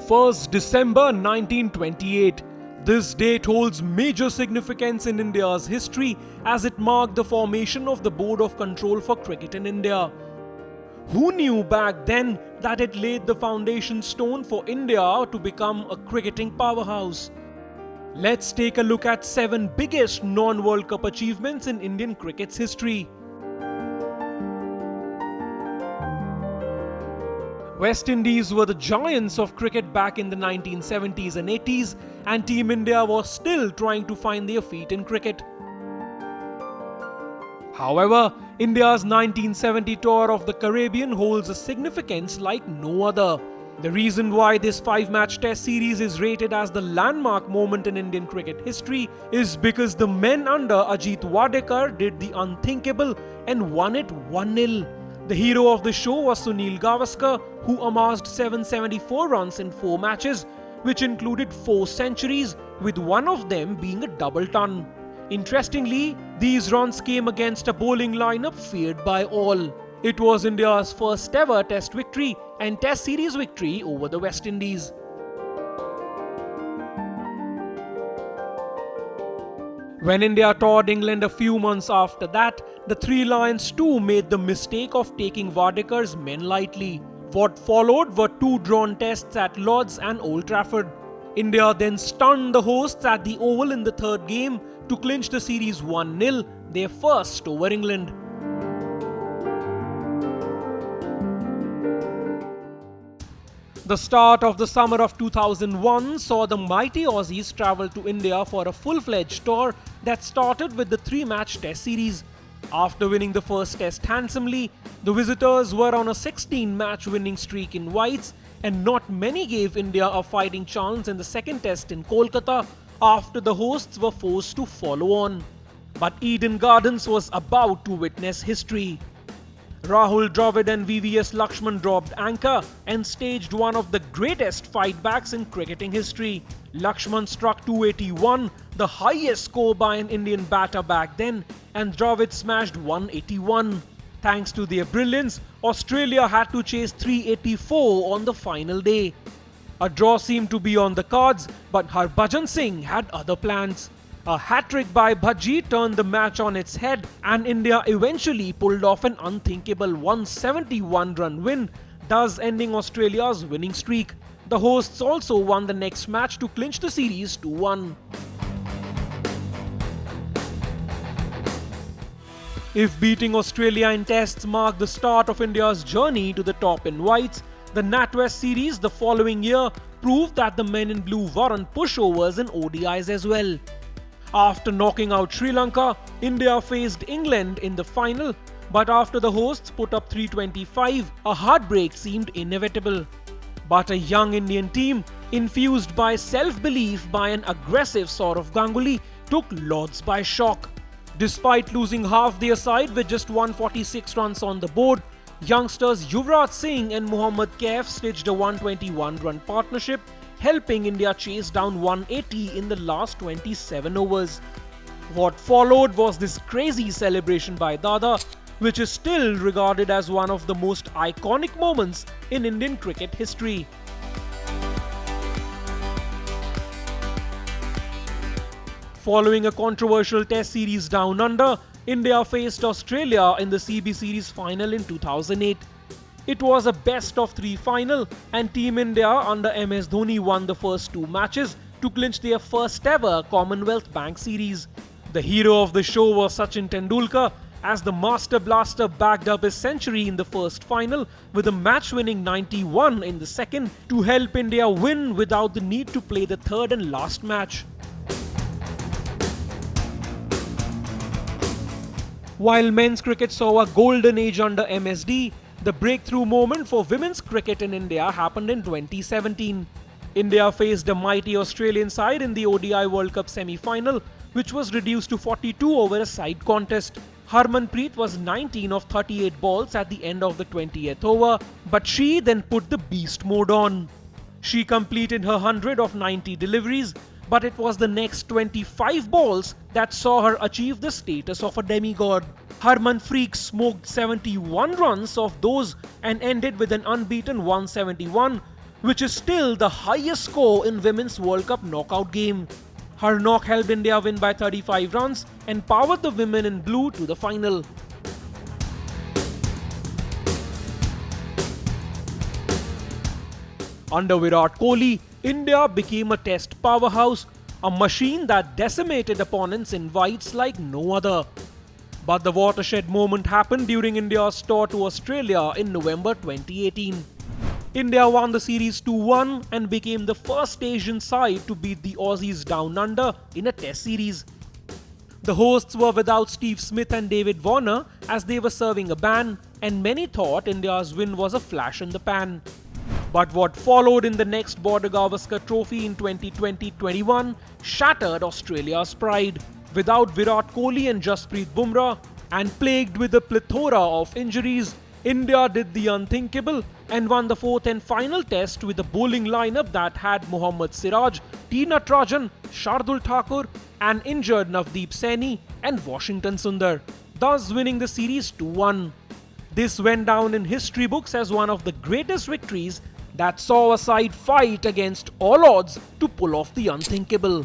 1st December 1928. This date holds major significance in India's history as it marked the formation of the Board of Control for Cricket in India. Who knew back then that it laid the foundation stone for India to become a cricketing powerhouse? Let's take a look at 7 biggest non-World Cup achievements in Indian cricket's history. West Indies were the giants of cricket back in the 1970s and 80s, and Team India was still trying to find their feet in cricket. However, India's 1970 tour of the Caribbean holds a significance like no other. The reason why this 5-match test series is rated as the landmark moment in Indian cricket history is because the men under Ajit Wadekar did the unthinkable and won it 1-0. The hero of the show was Sunil Gavaskar, who amassed 774 runs in 4 matches, which included 4 centuries, with one of them being a double ton. Interestingly, these runs came against a bowling lineup feared by all. It was India's first ever test victory and test series victory over the West Indies. When India toured England a few months after that, the Three Lions too made the mistake of taking Wadekar's men lightly. What followed were 2 drawn tests at Lord's and Old Trafford. India then stunned the hosts at the Oval in the 3rd game to clinch the series 1-0, their first over England. The start of the summer of 2001 saw the mighty Aussies travel to India for a full-fledged tour that started with the 3-match test series. After winning the first test handsomely, the visitors were on a 16-match winning streak in whites, and not many gave India a fighting chance in the second test in Kolkata after the hosts were forced to follow on. But Eden Gardens was about to witness history. Rahul Dravid and VVS Lakshman dropped anchor and staged one of the greatest fightbacks in cricketing history. Lakshman struck 281, the highest score by an Indian batter back then, and Dravid smashed 181. Thanks to their brilliance, Australia had to chase 384 on the final day. A draw seemed to be on the cards, but Harbhajan Singh had other plans. A hat-trick by Bhaji turned the match on its head, and India eventually pulled off an unthinkable 171-run win, thus ending Australia's winning streak. The hosts also won the next match to clinch the series 2-1. If beating Australia in tests marked the start of India's journey to the top in whites, the NatWest series the following year proved that the men in blue weren't pushovers in ODIs as well. After knocking out Sri Lanka, India faced England in the final, but after the hosts put up 325, a heartbreak seemed inevitable. But a young Indian team, infused by self-belief by an aggressive Sourav Ganguly, took Lords by shock. Despite losing half their side with just 146 runs on the board, youngsters Yuvraj Singh and Mohammad Kaif stitched a 121-run partnership, helping India chase down 180 in the last 27 overs. What followed was this crazy celebration by Dada, which is still regarded as one of the most iconic moments in Indian cricket history. Following a controversial test series down under, India faced Australia in the CB Series final in 2008. It was a best-of-3 final, and Team India under MS Dhoni won the first 2 matches to clinch their first ever Commonwealth Bank series. The hero of the show was Sachin Tendulkar, as the Master Blaster backed up his century in the first final with a match-winning 91 in the second to help India win without the need to play the third and last match. While men's cricket saw a golden age under MSD, the breakthrough moment for women's cricket in India happened in 2017. India faced a mighty Australian side in the ODI World Cup semi-final, which was reduced to 42 over a side contest. Harmanpreet was 19 of 38 balls at the end of the 20th over, but she then put the beast mode on. She completed her 100 of 90 deliveries, but it was the next 25 balls that saw her achieve the status of a demigod. Harmanpreet smoked 71 runs of those and ended with an unbeaten 171, which is still the highest score in Women's World Cup knockout game. Her knock helped India win by 35 runs and powered the women in blue to the final. Under Virat Kohli, India became a test powerhouse, a machine that decimated opponents in whites like no other. But the watershed moment happened during India's tour to Australia in November 2018. India won the series 2-1 and became the first Asian side to beat the Aussies down under in a test series. The hosts were without Steve Smith and David Warner as they were serving a ban, and many thought India's win was a flash in the pan. But what followed in the next Border Gavaskar Trophy in 2020-21 shattered Australia's pride. Without Virat Kohli and Jasprit Bumrah, and plagued with a plethora of injuries, India did the unthinkable and won the fourth and final test with a bowling lineup that had Mohammad Siraj, T. Natarajan, Shardul Thakur, and injured Navdeep Saini and Washington Sundar, thus winning the series 2-1. This went down in history books as one of the greatest victories that saw a side fight against all odds to pull off the unthinkable.